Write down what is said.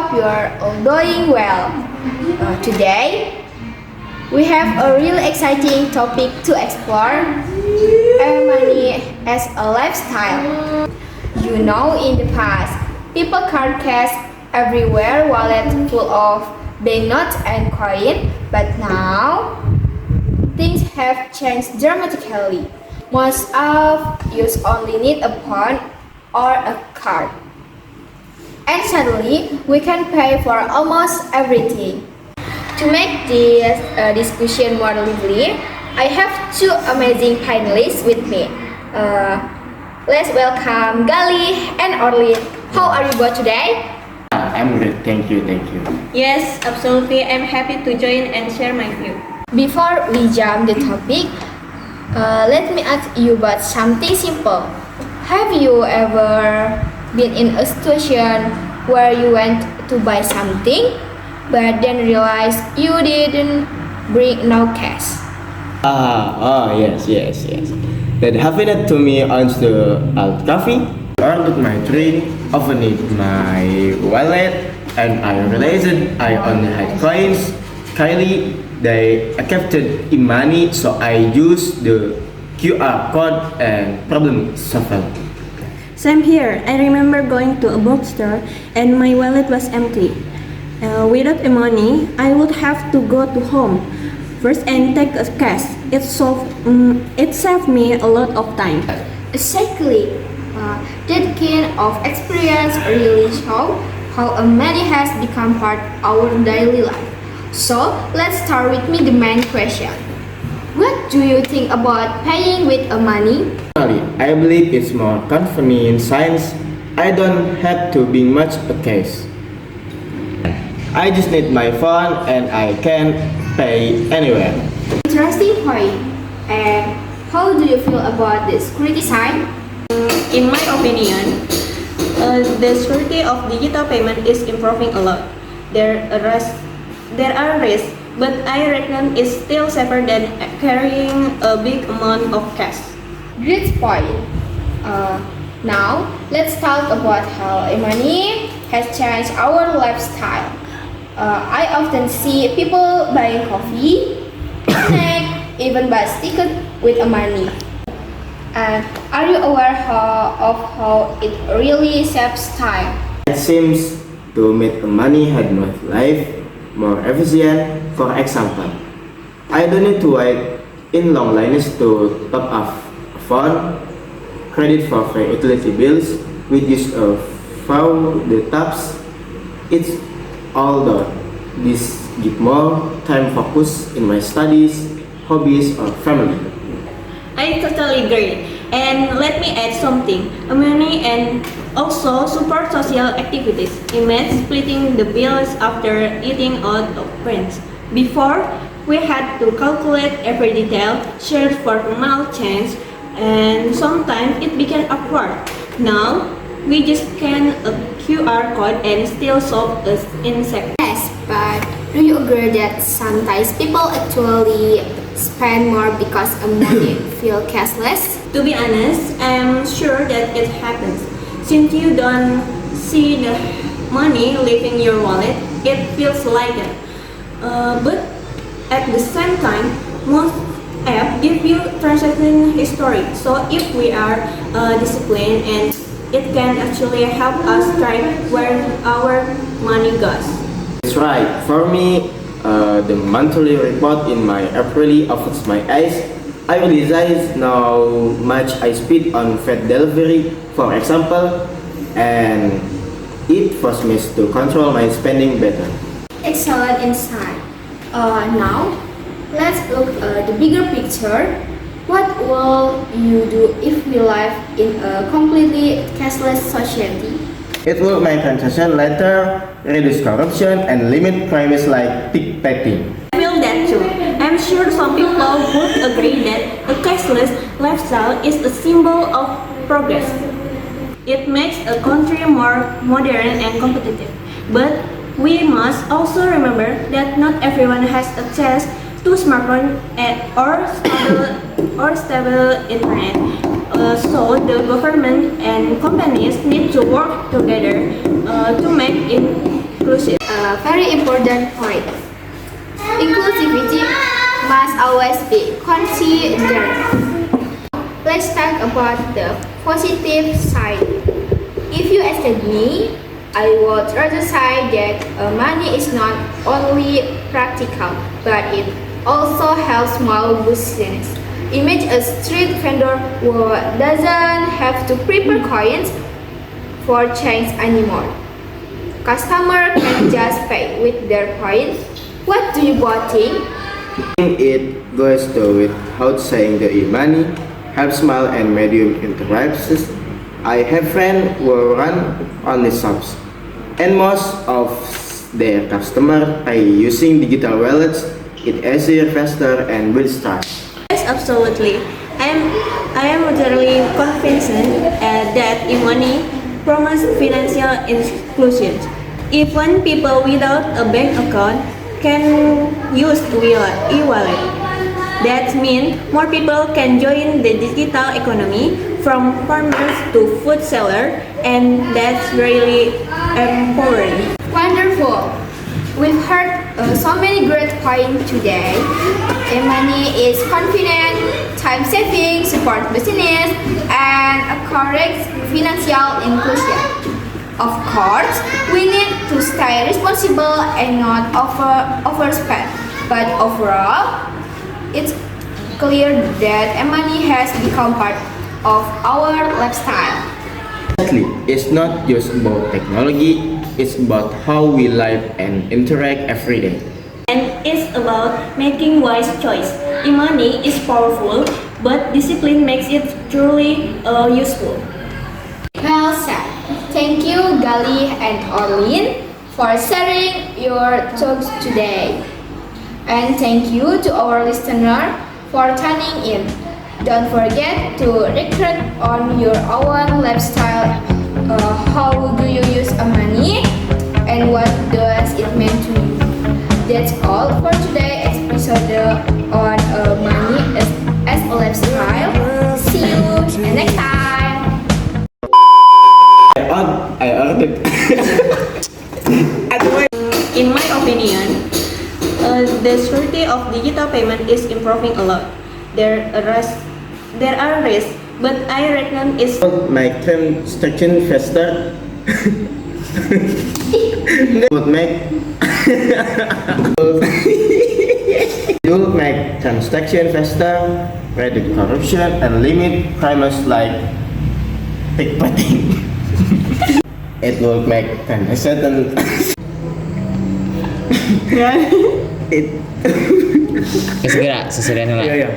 hope you are all doing well. Today, we have a really exciting topic to explore: money as a lifestyle. You know, in the past, people carried cash everywhere, wallet full of banknotes and coin, but now things have changed dramatically. Most of us only need a phone or a card. And suddenly, we can pay for almost everything. To make this discussion more lively, I have two amazing panelists with me. Let's welcome Gali and Orlin. How are you both today? I'm good, thank you. Yes, absolutely. I'm happy to join and share my view. Before we jump the topic, let me ask you about something simple. Have you ever been in a situation where you went to buy something but then realized you didn't bring no cash? Yes. That happened to me on the Alt Cafe. I ordered my drink, opened my wallet, and I realized I only had coins. Kylie, they accepted e-money, so I used the QR code and problem solved. Same here. I remember going to a bookstore and my wallet was empty. Without the money, I would have to go to home first and take a cash. It saved me a lot of time. Exactly. That kind of experience really shows how money has become part of our daily life. So let's start with the main question. What do you think about paying with money? Personally, I believe it's more convenient since I don't have to bring much a cash. I just need my phone and I can pay anywhere. Interesting point. And how do you feel about the security side? In my opinion, the security of digital payment is improving a lot. There are risks, but I reckon it's still safer than carrying a big amount of cash. Great point. Now, let's talk about how money has changed our lifestyle. I often see people buying coffee, snack, even buy tickets with money. And are you aware of how it really saves time? It seems to make money had my life more efficient. For example, I don't need to wait in long lines to top up a phone, credit for free utility bills, with use of the taps. It's all done. This give more time focus in my studies, hobbies, or family. I totally agree. And let me add something. Money and also support social activities. Imagine splitting the bills after eating out of friends. Before, we had to calculate every detail, search for small change, and sometimes it became awkward. Now, we just scan a QR code and still solve us in seconds. Yes, but do you agree that sometimes people actually spend more because money feel cashless? To be honest, I'm sure that it happens. Since you don't see the money leaving your wallet, it feels lighter. But at the same time, most apps give you transaction history. So if we are disciplined, and it can actually help us track where our money goes. That's right. For me, the monthly report in my April opens my eyes. I realize how much I spend on food delivery, for example, and it forces me to control my spending better. Excellent insight. Now, let's look at the bigger picture. What will you do if we live in a completely cashless society? It will make transaction later, reduce corruption, and limit crimes like pickpocketing. I feel that too. I'm sure some people would agree that a cashless lifestyle is a symbol of progress. It makes a country more modern and competitive. But we must also remember that not everyone has access to smartphone or stable internet. So the government and companies need to work together to make it inclusive. A very important point. Inclusivity must always be considered. Let's talk about the positive side. If you ask me, I would rather say that money is not only practical, but it also helps small business. Imagine a street vendor who doesn't have to prepare coins for change anymore. Customer can just pay with their points. What do you both think? It goes to without saying that e-money helps small and medium enterprises. I have friends who run online shops, and most of their customers pay using digital wallets. It's easier, faster, and builds trust. Yes, absolutely. I am utterly convinced that e-money promotes financial inclusion. Even people without a bank account can use e-wallet. That means more people can join the digital economy, from farmers to food sellers, and that's really empowering. Wonderful. We've heard so many great points today. E-money is convenient, time-saving, support business, and encourage financial inclusion. Of course, we need to stay responsible and not overspend. But overall, it's clear that e-money has become part of our lifestyle. Exactly. It's not just about technology, it's about how we live and interact every day. And it's about making wise choice. E-money is powerful, but discipline makes it truly useful. Well said. Thank you, Gali and Orlin, for sharing your thoughts today. And thank you to our listener for tuning in. Don't forget to reflect on your own lifestyle. How do you use money, and what does it mean to you? That's all for today's episode on money as a lifestyle. See you next time. I ordered. In my opinion, the security of digital payment is improving a lot. There are risks, but I reckon it's My transaction faster. Would make You'll make transaction faster, reduce corruption, and limit crimes like pickpocketing. It will make transaction. Segera, seserian lah. Iya, iya.